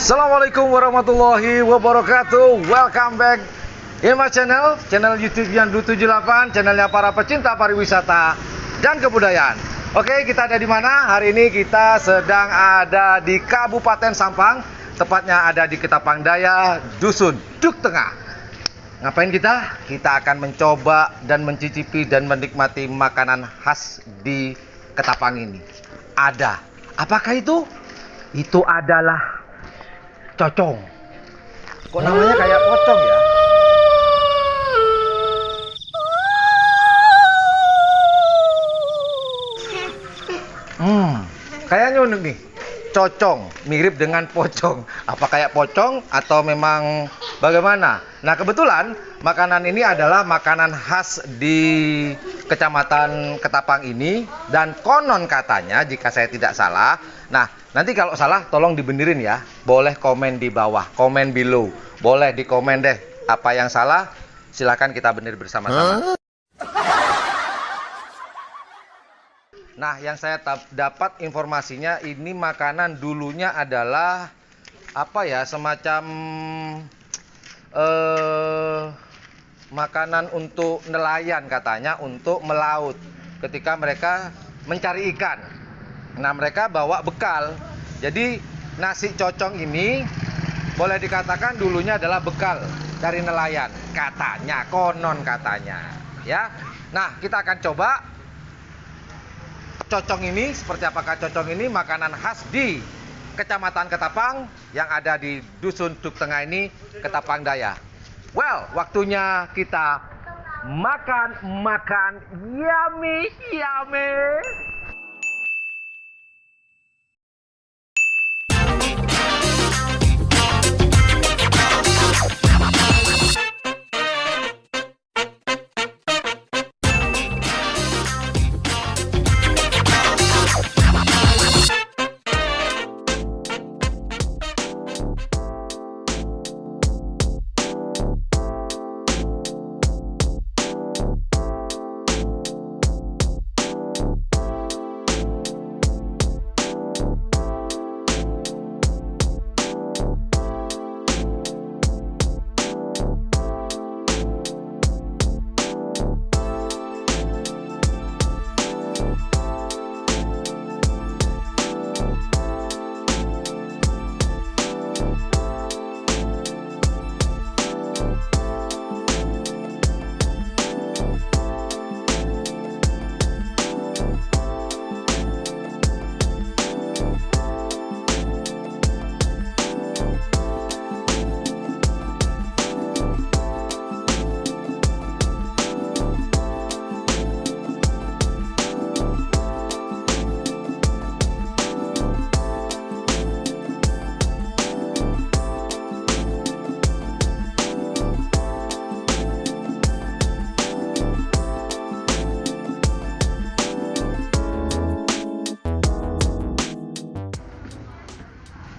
Assalamualaikum warahmatullahi wabarakatuh. Welcome back in my channel YouTube Yandu 78, channelnya para pecinta pariwisata dan kebudayaan. Oke, kita ada di mana? Hari ini kita sedang ada di Kabupaten Sampang, tepatnya ada di Ketapang Daya, Dusun Duk Tengah. Ngapain kita? Kita akan mencoba dan mencicipi dan menikmati makanan khas di Ketapang ini. Ada. Apakah itu? Itu adalah cocong. Kok namanya kayak pocong ya? Kayaknya unik nih. Cocong, mirip dengan pocong. Apa kayak pocong atau memang bagaimana? Nah, kebetulan makanan ini adalah makanan khas di Kecamatan Ketapang ini, dan konon katanya, jika saya tidak salah, nah nanti kalau salah tolong dibenerin ya. Boleh komen di bawah, komen below. Boleh di komen deh apa yang salah, silakan kita bener bersama-sama. Nah, yang saya dapat informasinya, ini makanan dulunya adalah apa ya, semacam makanan untuk nelayan katanya, untuk melaut ketika mereka mencari ikan. Nah, mereka bawa bekal. Jadi nasi cocong ini boleh dikatakan dulunya adalah bekal dari nelayan, katanya, konon katanya ya. Nah, kita akan coba cocong ini. Seperti apakah cocong ini, makanan khas di Kecamatan Ketapang yang ada di Dusun Duk Tengah ini, Ketapang Daya. Well, waktunya kita makan yummy.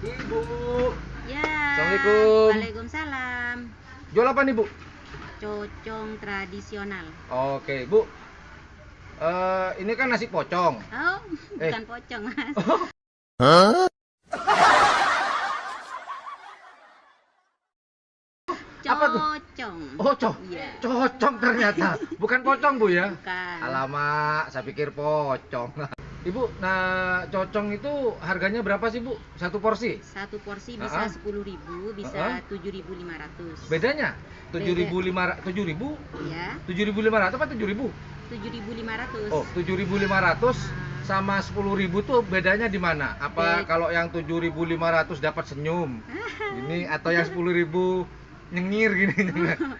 Ibu. Ya. Assalamualaikum. Waalaikumsalam. Jual apa nih, Bu? Cocong tradisional. Oke, Bu. Ini kan nasi pocong. Oh, bukan pocong, Mas. Apa tuh? Cocong. Oh, Iya. cocong ternyata. Bukan pocong, Bu ya? Bukan. Alamak, saya pikir pocong. Ibu, nah cocong itu harganya berapa sih, Bu? Satu porsi? Satu porsi bisa 10.000, bisa 7.500. Bedanya? 7.500, 7.000? Iya. 7.500 apa 7.000? 7.500. Oh, 7.500 sama 10.000 tuh bedanya di mana? Apa kalau yang 7.500 dapat senyum? Ini atau yang 10.000 nyengir gini?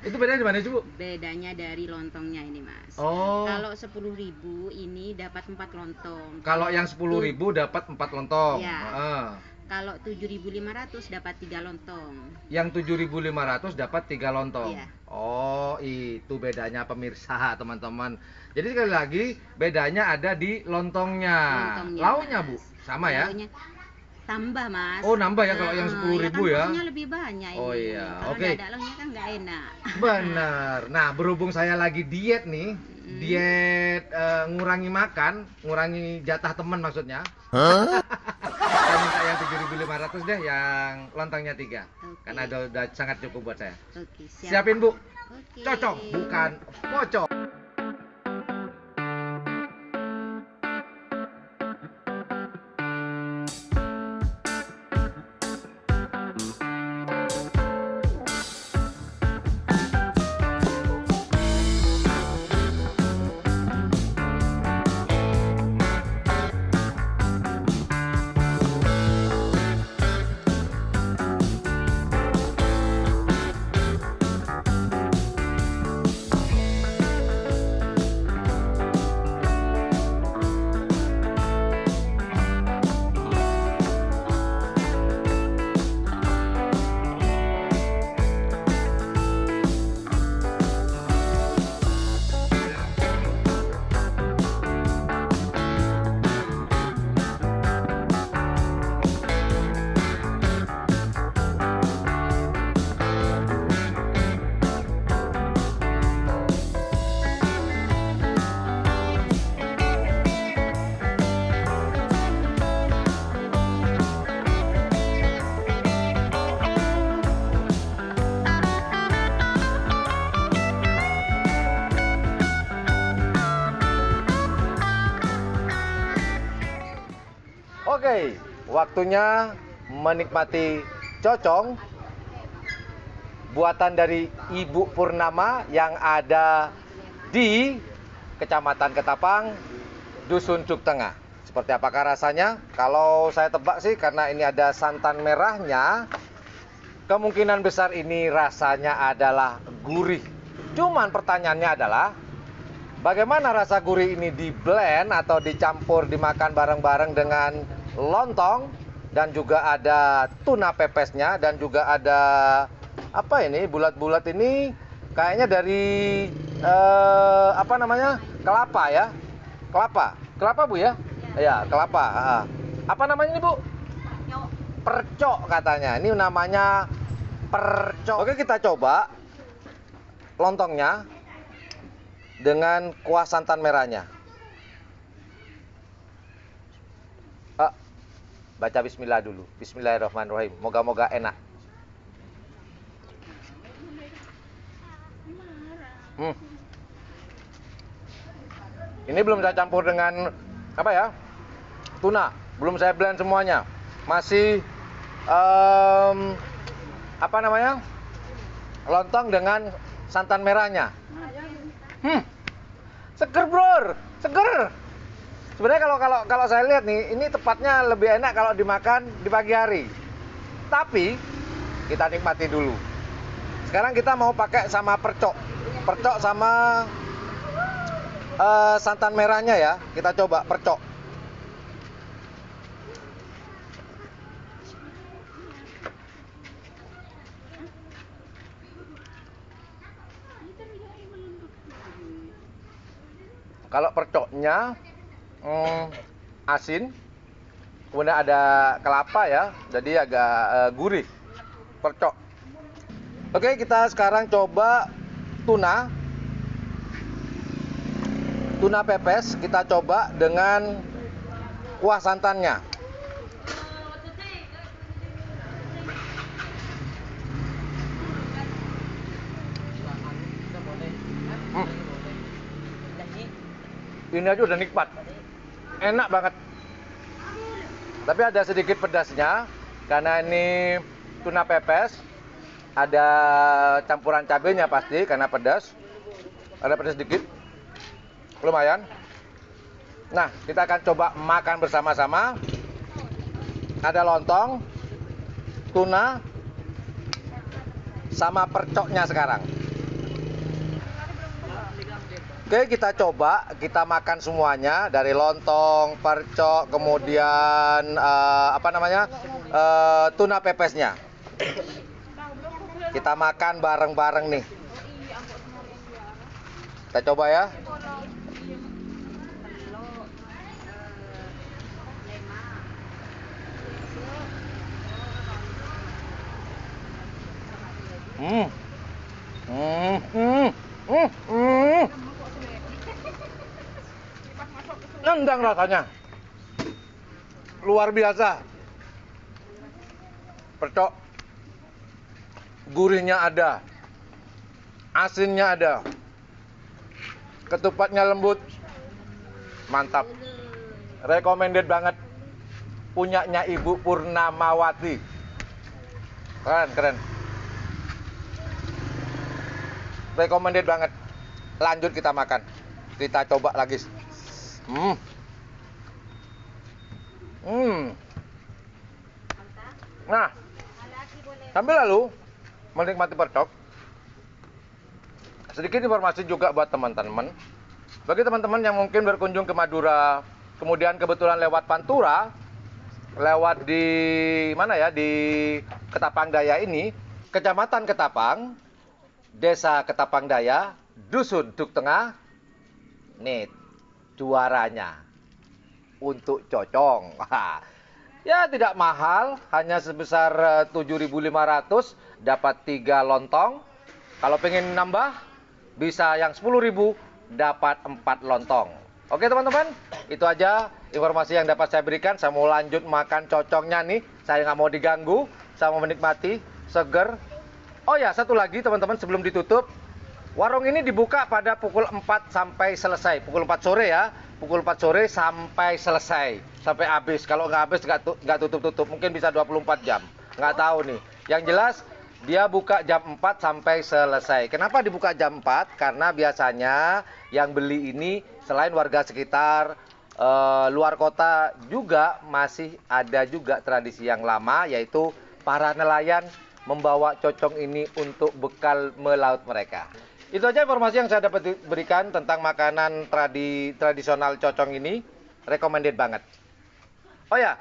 Itu bedanya di mana sih, Bu? Bedanya dari lontongnya ini, Mas. Oh. Kalau 10.000 ini dapat 4 lontong. Kalau yang 10.000 dapat 4 lontong. Ya. Heeh. Kalau 7.500 dapat 3 lontong. Yang 7.500 dapat 3 lontong. Iya. Oh, itu bedanya pemirsa, teman-teman. Jadi sekali lagi bedanya ada di lontongnya. Lauknya, Bu, sama ya? Lauknya tambah, Mas. Oh, nambah ya kalau yang 10.000 ya? Kan lebih banyak ini. Oh iya, Kalau oke. nggak ada lauknya kan nggak enak. Benar. Nah, berhubung saya lagi diet nih, diet ngurangi makan, ngurangi jatah teman maksudnya. Saya minta yang 1.500 deh yang lontongnya 3. Oke. Karena udah sangat cukup buat saya. Oke, Siapin, Bu. Oke. Cocok, bukan pocong. Oke, waktunya menikmati cocong buatan dari Ibu Purnama yang ada di Kecamatan Ketapang, Dusun Cuk Tengah. Seperti apakah rasanya? Kalau saya tebak sih karena ini ada santan merahnya, kemungkinan besar ini rasanya adalah gurih. Cuman pertanyaannya adalah bagaimana rasa gurih ini di blend atau dicampur dimakan bareng-bareng dengan lontong, dan juga ada tuna pepesnya, dan juga ada apa ini, bulat-bulat ini kayaknya dari apa namanya, kelapa ya, kelapa Bu ya, ya kelapa. Apa namanya ini Bu? Percok katanya, ini namanya percok. Oke, kita coba lontongnya dengan kuah santan merahnya. Baca bismillah dulu. Bismillahirrahmanirrahim. Moga-moga enak. Ini belum saya campur dengan apa ya? Tuna. Belum saya blend semuanya. Masih apa namanya? Lontong dengan santan merahnya. Seger, Bro. Seger. Sebenarnya kalau saya lihat nih, ini tepatnya lebih enak kalau dimakan di pagi hari. Tapi kita nikmati dulu. Sekarang kita mau pakai sama percok sama santan merahnya ya. Kita coba percok. Kalau percoknya asin, kemudian ada kelapa ya, jadi agak gurih percok. Oke, kita sekarang coba tuna pepes. Kita coba dengan kuah santannya. Ini aja udah nikmat, enak banget. Tapi ada sedikit pedasnya karena ini tuna pepes. Ada campuran cabenya pasti karena pedas. Ada pedas sedikit, lumayan. Nah, kita akan coba makan bersama-sama. Ada lontong, tuna, sama percoknya sekarang. Oke, kita coba, kita makan semuanya dari lontong, percok, kemudian apa namanya, tuna pepesnya. Kita makan bareng-bareng nih. Kita coba ya. Nendang rasanya, luar biasa. Percok. Gurihnya ada. Asinnya ada. Ketupatnya lembut. Mantap. Recommended banget. Punyanya Ibu Purnamawati. Keren. Recommended banget. Lanjut kita makan. Kita coba lagi. Nah, sambil lalu menikmati percok, sedikit informasi juga buat teman-teman. Bagi teman-teman yang mungkin berkunjung ke Madura, kemudian kebetulan lewat Pantura, lewat di mana ya, di Ketapang Daya ini, Kecamatan Ketapang, Desa Ketapang Daya, Dusun Duk Tengah. Nih juaranya untuk cocong. Ya tidak mahal, hanya sebesar 7.500 dapat 3 lontong. Kalau pengen nambah bisa yang 10.000 dapat 4 lontong. Oke teman-teman, itu aja informasi yang dapat saya berikan. Saya mau lanjut makan cocongnya nih. Saya nggak mau diganggu, saya mau menikmati, seger. Oh ya, satu lagi teman-teman sebelum ditutup. Warung ini dibuka pada pukul 4 sampai selesai. Pukul 4 sore ya. Pukul 4 sore sampai selesai. Sampai habis. Kalau nggak habis nggak tutup-tutup. Mungkin bisa 24 jam. Nggak tahu nih. Yang jelas dia buka jam 4 sampai selesai. Kenapa dibuka jam 4? Karena biasanya yang beli ini selain warga sekitar, luar kota juga masih ada juga tradisi yang lama, yaitu para nelayan membawa cocong ini untuk bekal melaut mereka. Itu aja informasi yang saya dapat berikan tentang makanan tradisional cocong ini. Recommended banget. Oh ya,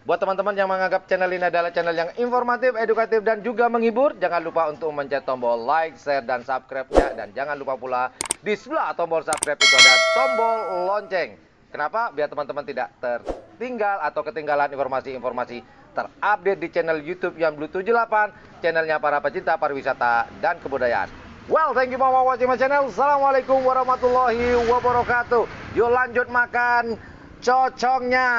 buat teman-teman yang menganggap channel ini adalah channel yang informatif, edukatif, dan juga menghibur, jangan lupa untuk mencet tombol like, share, dan subscribe-nya. Dan jangan lupa pula di sebelah tombol subscribe itu ada tombol lonceng. Kenapa? Biar teman-teman tidak tertinggal atau ketinggalan informasi-informasi terupdate di channel YouTube Yamblu 78, channelnya para pecinta pariwisata dan kebudayaan. Well, thank you for watching my channel. Assalamualaikum warahmatullahi wabarakatuh. Yuk lanjut makan cocongnya.